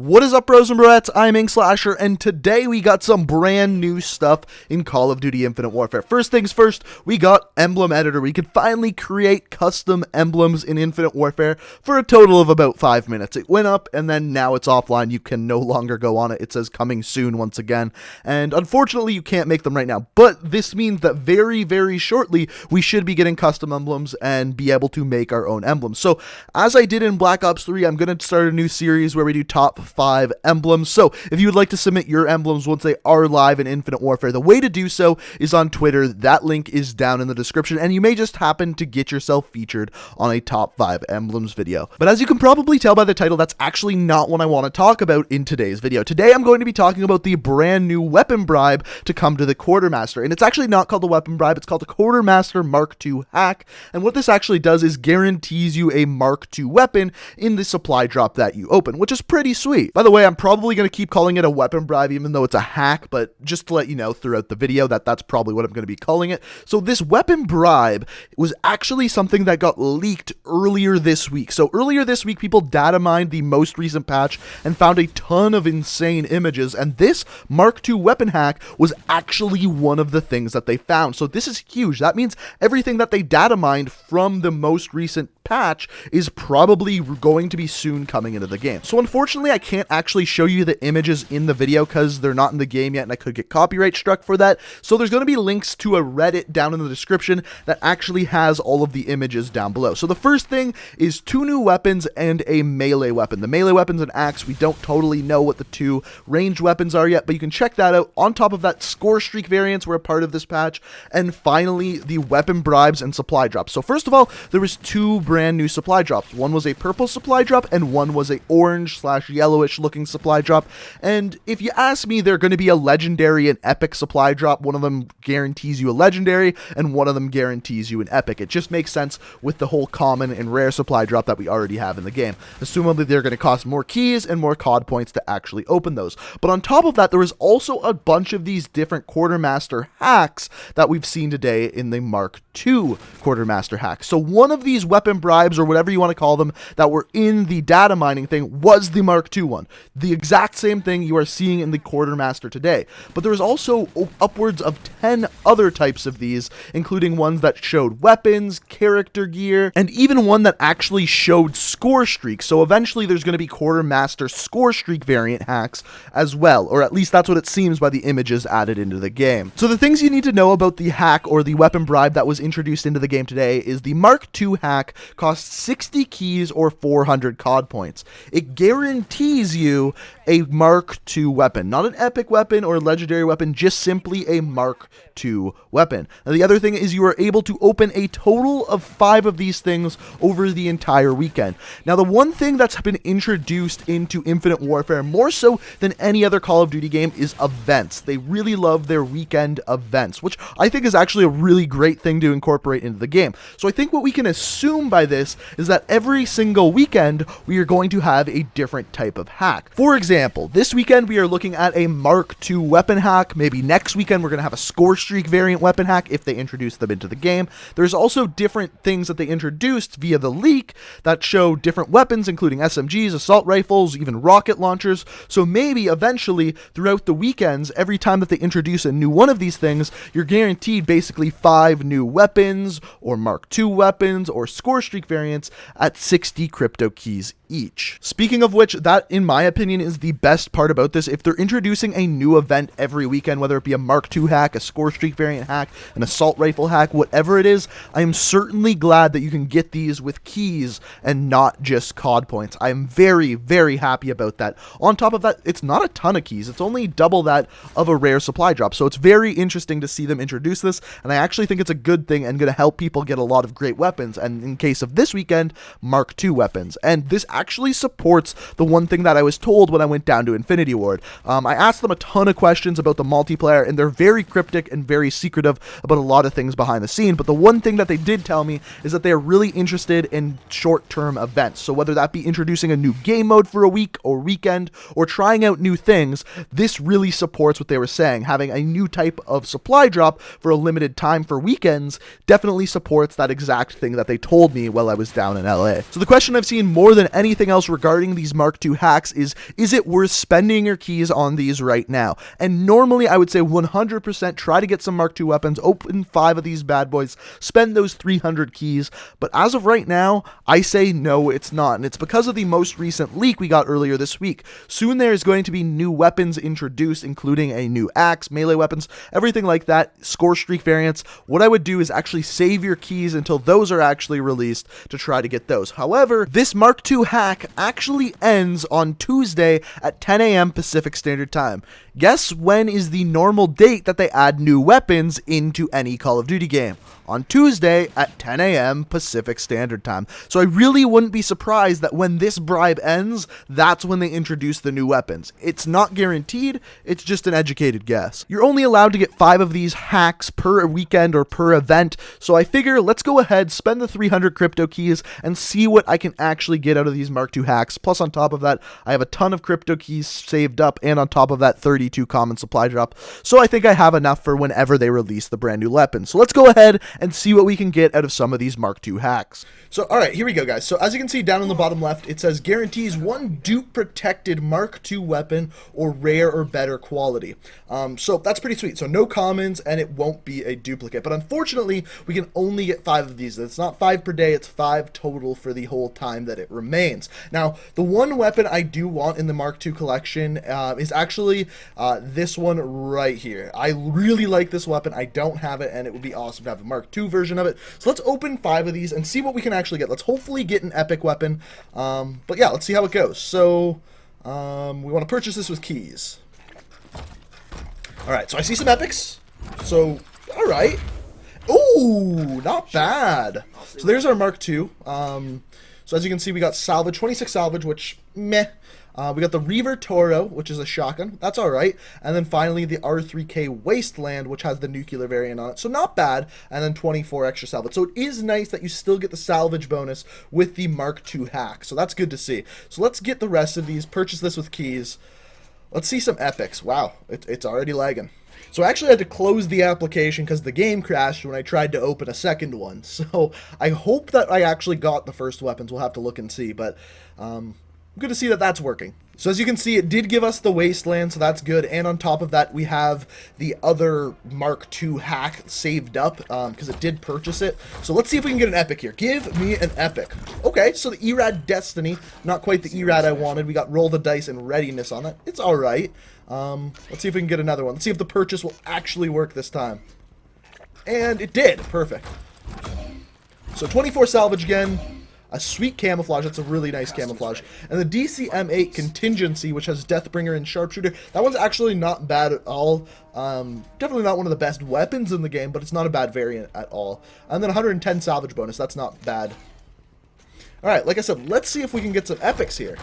What is up, bros and broettes? I'm Inkslasher, and today we got some brand new stuff in Call of Duty Infinite Warfare. First things first, we got Emblem Editor. We can finally create custom emblems in Infinite Warfare for a total of about 5 minutes. It went up, and then now it's offline. You can no longer go on it. It says coming soon once again, and unfortunately you can't make them right now, but this means that very, very shortly we should be getting custom emblems and be able to make our own emblems. So, as I did in Black Ops 3, I'm going to start a new series where we do top 5 emblems. So if you would like to submit your emblems once they are live in Infinite Warfare, the way to do so is on Twitter. That link is down in the description, and you may just happen to get yourself featured on a top 5 emblems video. But as you can probably tell by the title, that's actually not what I want to talk about in today's video. Today I'm going to be talking about the brand new weapon bribe to come to the Quartermaster, and it's actually not called the weapon bribe, it's called the Quartermaster Mark II hack, and what this actually does is guarantees you a Mark II weapon in the supply drop that you open, which is pretty sweet. By the way, I'm probably going to keep calling it a weapon bribe even though it's a hack, but just to let you know throughout the video that's probably what I'm going to be calling it. So this weapon bribe was actually something that got leaked earlier this week. So earlier this week, people data mined the most recent patch and found a ton of insane images, and this Mark II weapon hack was actually one of the things that they found. So this is huge. That means everything that they data mined from the most recent patch is probably going to be soon coming into the game. So unfortunately, I can't actually show you the images in the video because they're not in the game yet and I could get copyright struck for that. So there's going to be links to a Reddit down in the description that actually has all of the images down below. So the first thing is 2 new weapons and a melee weapon. The melee weapon's an axe. We don't totally know what the 2 ranged weapons are yet, but you can check that out. On top of that, score streak variants were a part of this patch. And finally, the weapon bribes and supply drops. So first of all, there was 2 brand new supply drops. One was a purple supply drop and one was a orange/yellowish looking supply drop. And if you ask me, they're going to be a legendary and epic supply drop. One of them guarantees you a legendary and one of them guarantees you an epic. It just makes sense with the whole common and rare supply drop that we already have in the game. Assumably they're going to cost more keys and more COD points to actually open those. But on top of that, there was also a bunch of these different Quartermaster hacks that we've seen today in the Mark II Quartermaster hack. So one of these weapon bribes, or whatever you want to call them, that were in the data mining thing was the Mark II one. The exact same thing you are seeing in the Quartermaster today. But there was also upwards of 10 other types of these, including ones that showed weapons, character gear, and even one that actually showed score streaks. So eventually there's going to be Quartermaster score streak variant hacks as well, or at least that's what it seems by the images added into the game. So the things you need to know about the hack or the weapon bribe that was introduced into the game today is the Mark II hack costs 60 keys or 400 COD points. It guarantees you a Mark II weapon, not an epic weapon or a legendary weapon, just simply a Mark II weapon. Now the other thing is you are able to open a total of 5 of these things over the entire weekend. Now the one thing that's been introduced into Infinite Warfare more so than any other Call of Duty game is events. They really love their weekend events, which I think is actually a really great thing to incorporate into the game. So I think what we can assume by this is that every single weekend we are going to have a different type of hack. For example, this weekend we are looking at a Mark II weapon hack. Maybe next weekend we're going to have a score streak variant weapon hack if they introduce them into the game. There's also different things that they introduced via the leak that show different weapons, including SMGs, assault rifles, even rocket launchers. So maybe eventually throughout the weekends, every time that they introduce a new one of these things, you're guaranteed basically 5 new weapons or Mark II weapons or score streak variants at 60 crypto keys each. Speaking of which, that in my opinion is the best part about this. If they're introducing a new event every weekend, whether it be a Mark II hack, a score streak variant hack, an assault rifle hack, whatever it is, I am certainly glad that you can get these with keys and not just COD points. I am very, very happy about that. On top of that, it's not a ton of keys. It's only double that of a rare supply drop. So it's very interesting to see them introduce this, and I actually think it's a good thing and going to help people get a lot of great weapons, and in case of this weekend, Mark II weapons. And this actually supports the one thing that I was told when I went down to Infinity Ward. I asked them a ton of questions about the multiplayer, and they're very cryptic and very secretive about a lot of things behind the scene, but the one thing that they did tell me is that they are really interested in short-term events. So whether that be introducing a new game mode for a week or weekend, or trying out new things, this really supports what they were saying. Having a new type of supply drop for a limited time for weekends definitely supports that exact thing that they told me while I was down in LA. So the question I've seen more than anything else regarding these Mark II hacks hacks is it worth spending your keys on these right now? And normally I would say 100% try to get some Mark II weapons, open 5 of these bad boys, spend those 300 keys. But as of right now, I say no, it's not. And it's because of the most recent leak we got earlier this week. Soon there is going to be new weapons introduced, including a new axe, melee weapons, everything like that, score streak variants. What I would do is actually save your keys until those are actually released to try to get those. However, this Mark II hack actually ends on Tuesday at 10 a.m. Pacific Standard Time. Guess when is the normal date that they add new weapons into any Call of Duty game? On Tuesday at 10 a.m. Pacific Standard Time. So I really wouldn't be surprised that when this bribe ends, that's when they introduce the new weapons. It's not guaranteed, it's just an educated guess. You're only allowed to get 5 of these hacks per weekend or per event, so I figure let's go ahead, spend the 300 crypto keys, and see what I can actually get out of these Mark II hacks. Plus on top of that, I have a ton of crypto keys saved up, and on top of that, 32 common supply drop. So I think I have enough for whenever they release the brand new weapons. So let's go ahead and see what we can get out of some of these Mark II hacks. So, alright, here we go, guys. So, as you can see down in the bottom left, it says guarantees 1 dupe-protected Mark II weapon or rare or better quality. So, that's pretty sweet. So, no commons, and it won't be a duplicate. But unfortunately, we can only get 5 of these. It's not 5 per day, it's 5 total for the whole time that it remains. Now, the one weapon I do want in the Mark II collection is actually this one right here. I really like this weapon. I don't have it, and it would be awesome to have a Mark II version of it. So let's open 5 of these and see what we can actually get. Let's hopefully get an epic weapon. But yeah, let's see how it goes. So we want to purchase this with keys. Alright, so I see some epics. So, alright. Ooh, not bad. So there's our Mark II. So as you can see, we got salvage, 26 salvage, which meh. We got the Reaver Toro, which is a shotgun. That's all right. And then finally the R3K Wasteland, which has the nuclear variant on it. So not bad. And then 24 extra salvage. So it is nice that you still get the salvage bonus with the Mark II hack. So that's good to see. So let's get the rest of these. Purchase this with keys. Let's see some epics. Wow, it's already lagging. So I actually had to close the application because the game crashed when I tried to open a second one. So I hope that I actually got the first weapons. We'll have to look and see. But good to see that that's working. So as you can see, it did give us the Wasteland, so that's good. And on top of that, we have the other Mark II hack saved up because it did purchase it. So let's see if we can get an epic here. Give me an epic. Okay, so the Erad Destiny, not quite the Erad I wanted. We got Roll the Dice and Readiness on it. It's all right. Let's see if we can get another one. Let's see if the purchase will actually work this time. And it did. Perfect. So 24 salvage again. A sweet camouflage. That's a really nice camouflage. And the DC-M8 Contingency, which has Deathbringer and Sharpshooter. That one's actually not bad at all. Definitely not one of the best weapons in the game, but it's not a bad variant at all. And then 110 salvage bonus. That's not bad. Alright, like I said, let's see if we can get some epics here.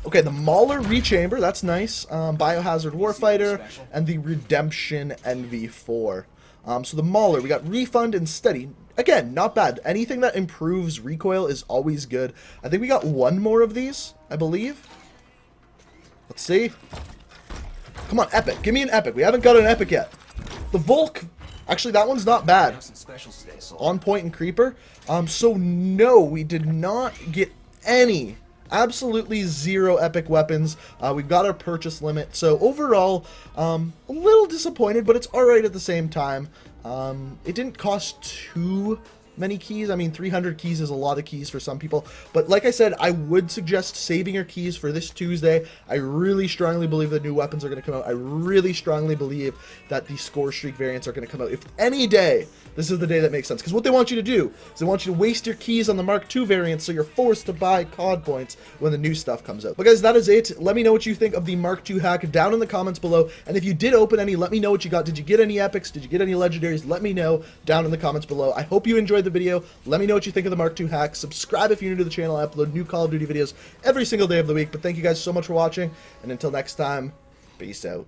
Okay, the Mauler Rechamber. That's nice. Biohazard Warfighter. And the Redemption NV4. So the Mauler, we got Refund and Steady. Again, not bad. Anything that improves recoil is always good. I think we got 1 more of these, I believe. Let's see. Come on, epic. Give me an epic. We haven't got an epic yet. The Volk. Actually, that one's not bad. On Point and Creeper. So no, we did not get any. Absolutely 0 epic weapons. We've got our purchase limit. So overall, a little disappointed, but it's alright at the same time. It didn't cost too many keys. I mean, 300 keys is a lot of keys for some people. But like I said, I would suggest saving your keys for this Tuesday. I really strongly believe the new weapons are going to come out. I really strongly believe that the score streak variants are going to come out. If any day, this is the day that makes sense. Because what they want you to do is they want you to waste your keys on the Mark II variants so you're forced to buy COD points when the new stuff comes out. But guys, that is it. Let me know what you think of the Mark II hack down in the comments below. And if you did open any, let me know what you got. Did you get any epics? Did you get any legendaries? Let me know down in the comments below. I hope you enjoyed the video. Let me know what you think of the Mark II hack. Subscribe if you're new to the channel. I upload new Call of Duty videos every single day of the week. But thank you guys so much for watching. And until next time, peace out.